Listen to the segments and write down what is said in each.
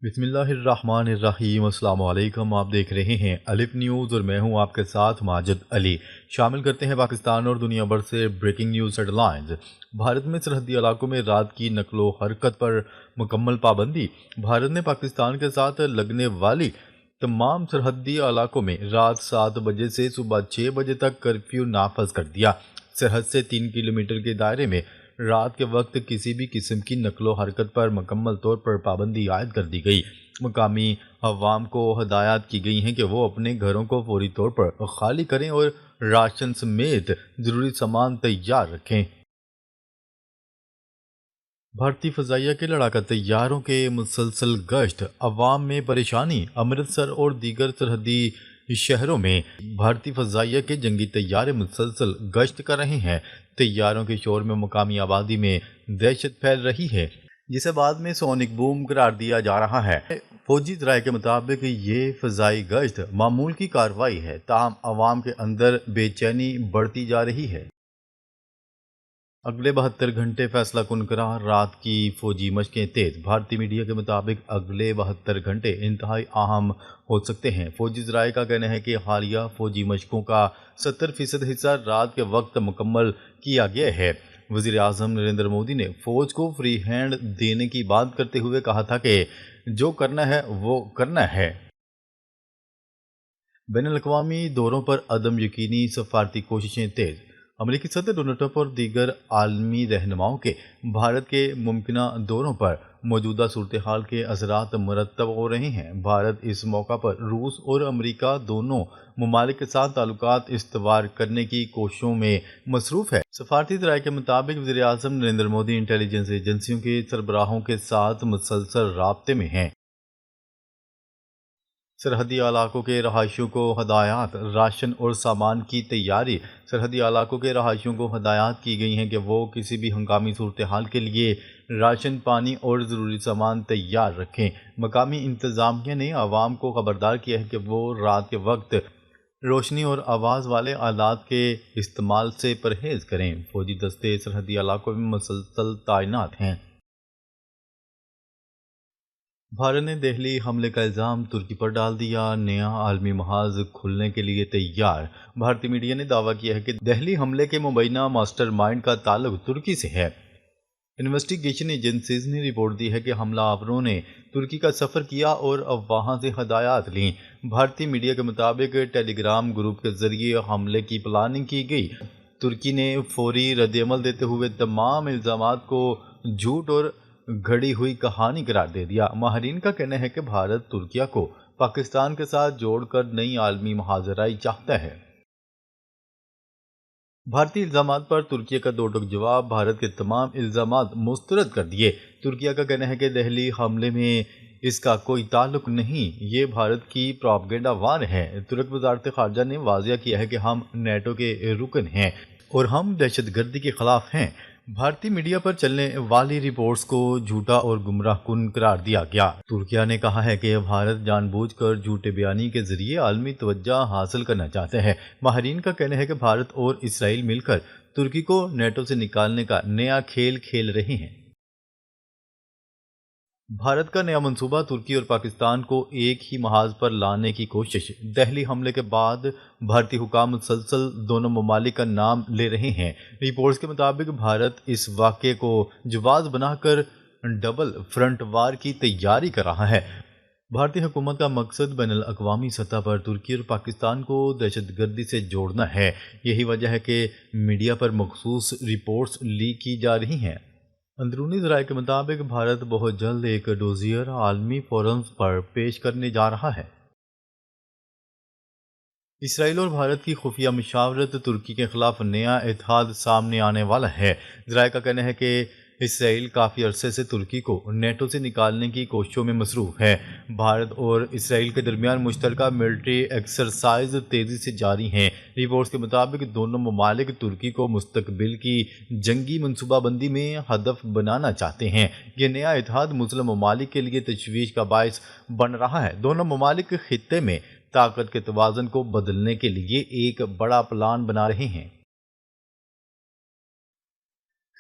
بسم اللہ الرحمن الرحیم۔ السلام علیکم، آپ دیکھ رہے ہیں الف نیوز اور میں ہوں آپ کے ساتھ ماجد علی۔ شامل کرتے ہیں پاکستان اور دنیا بھر سے breaking news headlines. Bharat میں سرحدی علاقوں میں رات کی نقل و حرکت پر مکمل پابندی۔ بھارت نے پاکستان کے ساتھ لگنے والی تمام سرحدی علاقوں میں رات 7 بجے سے صبح 6 بجے تک کرفیو نافذ کر دیا۔ سرحد سے 3 کلومیٹر کے دائرے میں رات کے وقت کسی بھی قسم کی نقل و حرکت پر مکمل طور پر پابندی عائد کر دی گئی۔ مقامی عوام کو ہدایات کی گئی ہیں کہ وہ اپنے گھروں کو فوری طور پر خالی کریں اور راشن سمیت ضروری سامان تیار رکھیں۔ بھارتی فضائیہ کے لڑاکا طیاروں کے مسلسل گشت، عوام میں پریشانی۔ امرتسر اور دیگر سرحدی شہروں میں بھارتی فضائیہ کے جنگی طیارے مسلسل گشت کر رہے ہیں۔ طیاروں کے شور میں مقامی آبادی میں دہشت پھیل رہی ہے، جسے بعد میں سونک بوم قرار دیا جا رہا ہے۔ فوجی ذرائع کے مطابق یہ فضائی گشت معمول کی کارروائی ہے، تاہم عوام کے اندر بے چینی بڑھتی جا رہی ہے۔ اگلے 72 گھنٹے فیصلہ کن قرار، رات کی فوجی مشقیں تیز۔ بھارتی میڈیا کے مطابق اگلے 72 گھنٹے انتہائی اہم ہو سکتے ہیں۔ فوجی ذرائع کا کہنا ہے کہ حالیہ فوجی مشقوں کا 70% حصہ رات کے وقت مکمل کیا گیا ہے۔ وزیر اعظم نریندر مودی نے فوج کو فری ہینڈ دینے کی بات کرتے ہوئے کہا تھا کہ جو کرنا ہے وہ کرنا ہے۔ بین الاقوامی دوروں پر عدم یقینی، سفارتی کوششیں تیز۔ امریکی صدر ڈونلڈ ٹرمپ اور دیگر عالمی رہنماؤں کے بھارت کے ممکنہ دوروں پر موجودہ صورتحال کے اثرات مرتب ہو رہے ہیں۔ بھارت اس موقع پر روس اور امریکہ دونوں ممالک کے ساتھ تعلقات استوار کرنے کی کوششوں میں مصروف ہے۔ سفارتی ذرائع کے مطابق وزیر اعظم نریندر مودی انٹیلیجنس ایجنسیوں کے سربراہوں کے ساتھ مسلسل رابطے میں ہیں۔ سرحدی علاقوں کے رہائشیوں کو ہدایات، راشن اور سامان کی تیاری۔ سرحدی علاقوں کے رہائشیوں کو ہدایات کی گئی ہیں کہ وہ کسی بھی ہنگامی صورتحال کے لیے راشن، پانی اور ضروری سامان تیار رکھیں۔ مقامی انتظامیہ نے عوام کو خبردار کیا ہے کہ وہ رات کے وقت روشنی اور آواز والے آلات کے استعمال سے پرہیز کریں۔ فوجی دستے سرحدی علاقوں میں مسلسل تعینات ہیں۔ بھارت نے دہلی حملے کا الزام ترکی پر ڈال دیا، نیا عالمی محاذ کھلنے کے لیے تیار۔ بھارتی میڈیا نے دعویٰ کیا ہے کہ دہلی حملے کے مبینہ ماسٹر مائنڈ کا تعلق ترکی سے ہے۔ انویسٹیگیشن ایجنسیز نے رپورٹ دی ہے کہ حملہ آوروں نے ترکی کا سفر کیا اور اب وہاں سے ہدایات لیں۔ بھارتی میڈیا کے مطابق ٹیلی گرام گروپ کے ذریعے حملے کی پلاننگ کی گئی۔ ترکی نے فوری ردعمل دیتے ہوئے تمام الزامات کو جھوٹ اور گھڑی ہوئی کہانی قرار دے دیا۔ ماہرین کا کہنا ہے کہ بھارت ترکیہ کو پاکستان کے ساتھ جوڑ کر نئی عالمی محاذرائی چاہتا ہے۔ بھارتی الزامات پر ترکیہ کا دو ٹوک جواب، بھارت کے تمام الزامات مسترد کر دیے۔ ترکیہ کا کہنا ہے کہ دہلی حملے میں اس کا کوئی تعلق نہیں، یہ بھارت کی پروپیگنڈا وار ہے۔ ترک وزارت خارجہ نے واضح کیا ہے کہ ہم نیٹو کے رکن ہیں اور ہم دہشت گردی کے خلاف ہیں۔ بھارتی میڈیا پر چلنے والی رپورٹس کو جھوٹا اور گمراہ کن قرار دیا گیا۔ ترکیہ نے کہا ہے کہ بھارت جان بوجھ کر جھوٹے بیانی کے ذریعے عالمی توجہ حاصل کرنا چاہتا ہے۔ ماہرین کا کہنا ہے کہ بھارت اور اسرائیل مل کر ترکی کو نیٹو سے نکالنے کا نیا کھیل کھیل رہے ہیں۔ بھارت کا نیا منصوبہ، ترکی اور پاکستان کو ایک ہی محاذ پر لانے کی کوشش۔ دہلی حملے کے بعد بھارتی حکام مسلسل دونوں ممالک کا نام لے رہے ہیں۔ رپورٹس کے مطابق بھارت اس واقعے کو جواز بنا کر ڈبل فرنٹ وار کی تیاری کر رہا ہے۔ بھارتی حکومت کا مقصد بین الاقوامی سطح پر ترکی اور پاکستان کو دہشت گردی سے جوڑنا ہے۔ یہی وجہ ہے کہ میڈیا پر مخصوص رپورٹس لیک کی جا رہی ہیں۔ اندرونی ذرائع کے مطابق بھارت بہت جلد ایک ڈوزیر عالمی فورمز پر پیش کرنے جا رہا ہے۔ اسرائیل اور بھارت کی خفیہ مشاورت، ترکی کے خلاف نیا اتحاد سامنے آنے والا ہے۔ ذرائع کا کہنا ہے کہ اسرائیل کافی عرصے سے ترکی کو نیٹو سے نکالنے کی کوششوں میں مصروف ہے۔ بھارت اور اسرائیل کے درمیان مشترکہ ملٹری ایکسرسائز تیزی سے جاری ہیں۔ رپورٹس کے مطابق دونوں ممالک ترکی کو مستقبل کی جنگی منصوبہ بندی میں ہدف بنانا چاہتے ہیں۔ یہ نیا اتحاد مسلم ممالک کے لیے تشویش کا باعث بن رہا ہے۔ دونوں ممالک خطے میں طاقت کے توازن کو بدلنے کے لیے ایک بڑا پلان بنا رہے ہیں۔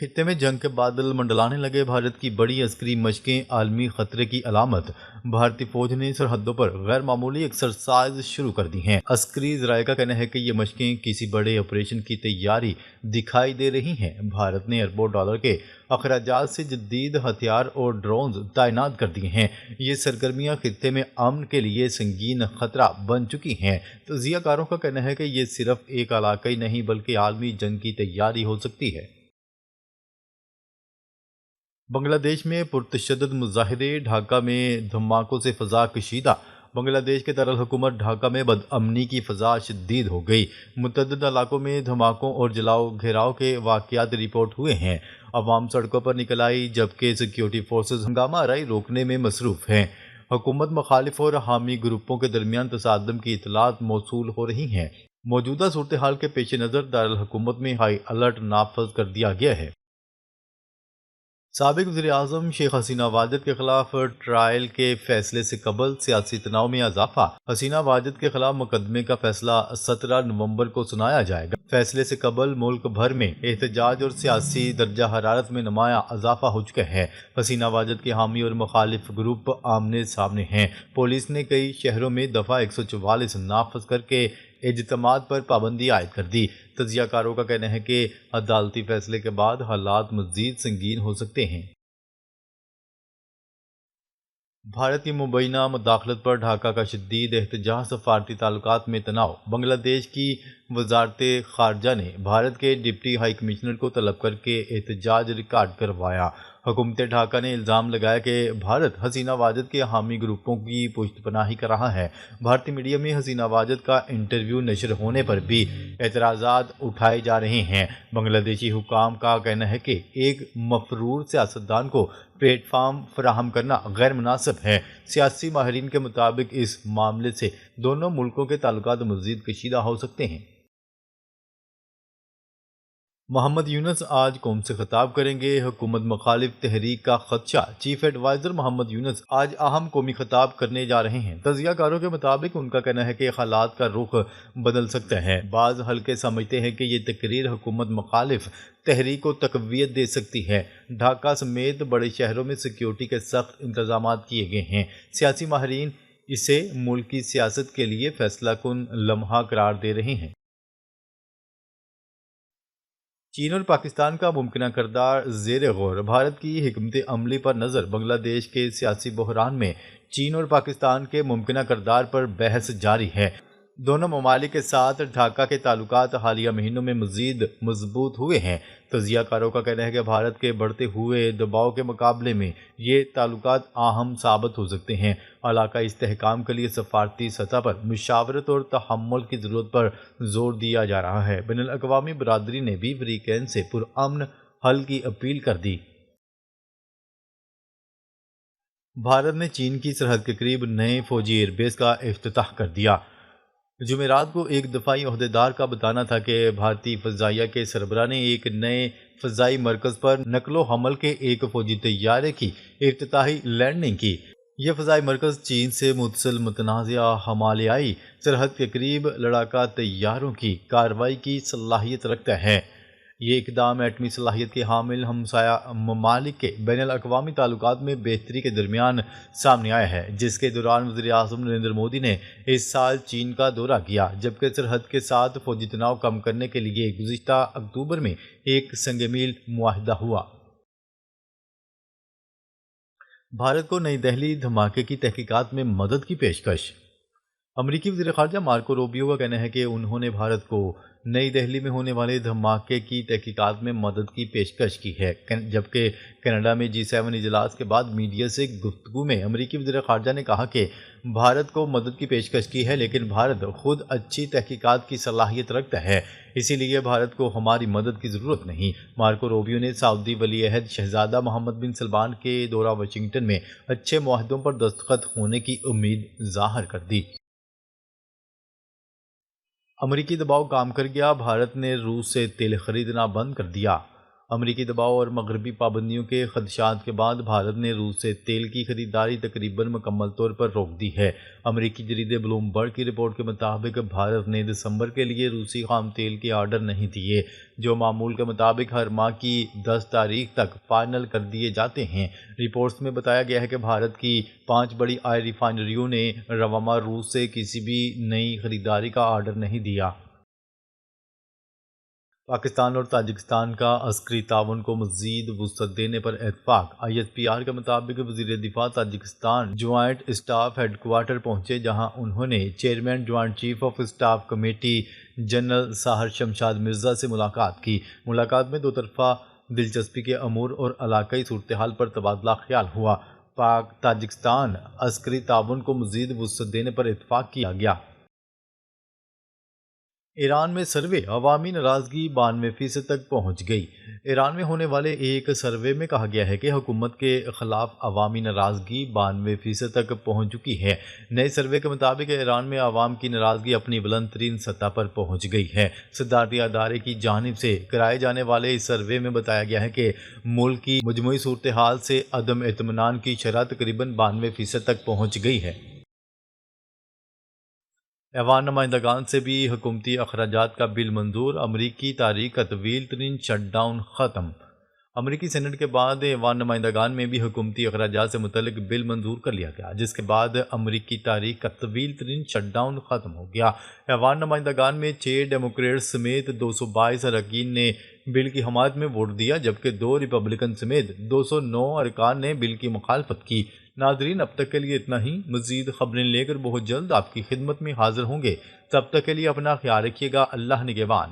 خطے میں جنگ کے بادل منڈلانے لگے، بھارت کی بڑی عسکری مشقیں عالمی خطرے کی علامت۔ بھارتی فوج نے سرحدوں پر غیر معمولی ایکسرسائز شروع کر دی ہیں۔ عسکری ذرائع کا کہنا ہے کہ یہ مشقیں کسی بڑے آپریشن کی تیاری دکھائی دے رہی ہیں۔ بھارت نے اربوں ڈالر کے اخراجات سے جدید ہتھیار اور ڈرونز تعینات کر دیے ہیں۔ یہ سرگرمیاں خطے میں امن کے لیے سنگین خطرہ بن چکی ہیں۔ تجزیہ کاروں کا کہنا ہے کہ یہ صرف ایک علاقائی نہیں بلکہ عالمی جنگ کی تیاری ہو سکتی ہے۔ بنگلہ دیش میں پرتشدد مظاہرے، ڈھاکہ میں دھماکوں سے فضا کشیدہ۔ بنگلہ دیش کے دارالحکومت ڈھاکہ میں بدامنی کی فضا شدید ہو گئی۔ متعدد علاقوں میں دھماکوں اور جلاؤ گھیراؤ کے واقعات رپورٹ ہوئے ہیں۔ عوام سڑکوں پر نکل آئی جبکہ سیکیورٹی فورسز ہنگامہ آرائی روکنے میں مصروف ہیں۔ حکومت مخالف اور حامی گروپوں کے درمیان تصادم کی اطلاعات موصول ہو رہی ہیں۔ موجودہ صورتحال کے پیش نظر دارالحکومت میں ہائی الرٹ نافذ کر دیا گیا ہے۔ سابق وزیراعظم شیخ حسینہ واجد کے خلاف ٹرائل کے فیصلے سے قبل سیاسی تناؤ میں اضافہ۔ حسینہ واجد کے خلاف مقدمے کا فیصلہ 17 نومبر کو سنایا جائے گا۔ فیصلے سے قبل ملک بھر میں احتجاج اور سیاسی درجہ حرارت میں نمایاں اضافہ ہو چکا ہے۔ حسینہ واجد کے حامی اور مخالف گروپ آمنے سامنے ہیں۔ پولیس نے کئی شہروں میں دفعہ 144 نافذ کر کے اجتماعات پر پابندی عائد کر دی۔ تجزیہ کاروں کا کہنا ہے کہ عدالتی فیصلے کے بعد حالات مزید سنگین ہو سکتے ہیں۔ بھارت کی مبینہ مداخلت پر ڈھاکہ کا شدید احتجاج، سفارتی تعلقات میں تناؤ۔ بنگلہ دیش کی وزارت خارجہ نے بھارت کے ڈپٹی ہائی کمشنر کو طلب کر کے احتجاج ریکارڈ کروایا۔ حکومت ڈھاکہ نے الزام لگایا کہ بھارت حسینہ واجد کے حامی گروپوں کی پشت پناہی کر رہا ہے۔ بھارتی میڈیا میں حسینہ واجد کا انٹرویو نشر ہونے پر بھی اعتراضات اٹھائے جا رہے ہیں۔ بنگلہ دیشی حکام کا کہنا ہے کہ ایک مفرور سیاستدان کو پلیٹ فارم فراہم کرنا غیر مناسب ہے۔ سیاسی ماہرین کے مطابق اس معاملے سے دونوں ملکوں کے تعلقات مزید کشیدہ ہو سکتے ہیں۔ محمد یونس آج قوم سے خطاب کریں گے، حکومت مخالف تحریک کا خدشہ۔ چیف ایڈوائزر محمد یونس آج اہم قومی خطاب کرنے جا رہے ہیں۔ تجزیہ کاروں کے مطابق ان کا کہنا ہے کہ حالات کا رخ بدل سکتا ہے۔ بعض حلقے سمجھتے ہیں کہ یہ تقریر حکومت مخالف تحریک کو تقویت دے سکتی ہے۔ ڈھاکہ سمیت بڑے شہروں میں سیکیورٹی کے سخت انتظامات کیے گئے ہیں۔ سیاسی ماہرین اسے ملکی سیاست کے لیے فیصلہ کن لمحہ قرار دے رہے ہیں۔ چین اور پاکستان کا ممکنہ کردار زیر غور، بھارت کی حکمت عملی پر نظر۔ بنگلہ دیش کے سیاسی بحران میں چین اور پاکستان کے ممکنہ کردار پر بحث جاری ہے۔ دونوں ممالک کے ساتھ ڈھاکہ کے تعلقات حالیہ مہینوں میں مزید مضبوط ہوئے ہیں۔ تجزیہ کاروں کا کہنا ہے کہ بھارت کے بڑھتے ہوئے دباؤ کے مقابلے میں یہ تعلقات اہم ثابت ہو سکتے ہیں۔ علاقائی استحکام کے لیے سفارتی سطح پر مشاورت اور تحمل کی ضرورت پر زور دیا جا رہا ہے۔ بین الاقوامی برادری نے بھی فریقین سے پرامن حل کی اپیل کر دی۔ بھارت نے چین کی سرحد کے قریب نئے فوجی ایئر بیس کا افتتاح کر دیا۔ جمعرات کو ایک دفاعی عہدیدار کا بتانا تھا کہ بھارتی فضائیہ کے سربراہ نے ایک نئے فضائی مرکز پر نقل و حمل کے ایک فوجی طیارے کی افتتاحی لینڈنگ کی۔ یہ فضائی مرکز چین سے متصل متنازعہ ہمالیائی سرحد کے قریب لڑاکا طیاروں کی کارروائی کی صلاحیت رکھتا ہے۔ یہ اقدام ایٹمی صلاحیت کے حامل ہمسایہ ممالک کے بین الاقوامی تعلقات میں بہتری کے درمیان سامنے آیا ہے، جس کے دوران وزیر اعظم نریندر مودی نے اس سال چین کا دورہ کیا، جبکہ سرحد کے ساتھ فوجی تناؤ کم کرنے کے لیے گزشتہ اکتوبر میں ایک سنگ میل معاہدہ ہوا۔ بھارت کو نئی دہلی دھماکے کی تحقیقات میں مدد کی پیشکش۔ امریکی وزیر خارجہ مارکو روبیو کا کہنا ہے کہ انہوں نے بھارت کو نئی دہلی میں ہونے والے دھماکے کی تحقیقات میں مدد کی پیشکش کی ہے، جبکہ کینیڈا میں G7 اجلاس کے بعد میڈیا سے گفتگو میں امریکی وزیر خارجہ نے کہا کہ بھارت کو مدد کی پیشکش کی ہے، لیکن بھارت خود اچھی تحقیقات کی صلاحیت رکھتا ہے، اسی لیے بھارت کو ہماری مدد کی ضرورت نہیں۔ مارکو روبیو نے سعودی ولی عہد شہزادہ محمد بن سلمان کے دورہ واشنگٹن میں اچھے معاہدوں پر دستخط ہونے کی امید ظاہر کر دی۔ امریکی دباؤ کام کر گیا، بھارت نے روس سے تیل خریدنا بند کر دیا۔ امریکی دباؤ اور مغربی پابندیوں کے خدشات کے بعد بھارت نے روس سے تیل کی خریداری تقریباً مکمل طور پر روک دی ہے۔ امریکی جریدے بلومبرگ کی رپورٹ کے مطابق بھارت نے دسمبر کے لیے روسی خام تیل کے آرڈر نہیں دیے، جو معمول کے مطابق ہر ماہ کی 10 تاریخ تک فائنل کر دیے جاتے ہیں۔ رپورٹس میں بتایا گیا ہے کہ بھارت کی 5 بڑی آئل ریفائنریوں نے رواں ماہ روس سے کسی بھی نئی خریداری کا آرڈر نہیں دیا۔ پاکستان اور تاجکستان کا عسکری تعاون کو مزید وسعت دینے پر اتفاق۔ ISPR کے مطابق وزیر دفاع Tajikistan joint staff head quarter پہنچے، جہاں انہوں نے chairman joint chief of staff committee general Sahir Shamshad Mirza سے ملاقات کی۔ ملاقات میں دو طرفہ دلچسپی کے امور اور علاقائی صورتحال پر تبادلہ خیال ہوا۔ پاک تاجکستان عسکری تعاون کو مزید وسعت دینے پر اتفاق کیا گیا۔ ایران میں سروے عوامی ناراضگی 92% تک پہنچ گئی۔ ایران میں ہونے والے ایک سروے میں کہا گیا ہے کہ حکومت کے خلاف عوامی ناراضگی 92% تک پہنچ چکی ہے۔ نئے سروے کے مطابق ایران میں عوام کی ناراضگی اپنی بلند ترین سطح پر پہنچ گئی ہے۔ صدارتی ادارے کی جانب سے کرائے جانے والے اس سروے میں بتایا گیا ہے کہ ملک کی مجموعی صورتحال سے عدم اطمینان کی شرح تقریباً 92% تک پہنچ گئی ہے۔ ایوان نمائندگان سے بھی حکومتی اخراجات کا بل منظور۔ امریکی تاریخ کا طویل ترین شٹ ڈاؤن ختم۔ امریکی سینٹ کے بعد ایوان نمائندگان میں بھی حکومتی اخراجات سے متعلق بل منظور کر لیا گیا، جس کے بعد امریکی تاریخ کا طویل ترین شٹ ڈاؤن ختم ہو گیا۔ ایوان نمائندگان میں 6 ڈیموکریٹس سمیت 222 اراکین نے بل کی حمایت میں ووٹ دیا، جبکہ 2 ریپبلکن سمیت 209 ارکان نے بل کی مخالفت کی۔ ناظرین، اب تک کے لیے اتنا ہی۔ مزید خبریں لے کر بہت جلد آپ کی خدمت میں حاضر ہوں گے۔ تب تک کے لیے اپنا خیال رکھیے گا۔ اللہ نگہبان۔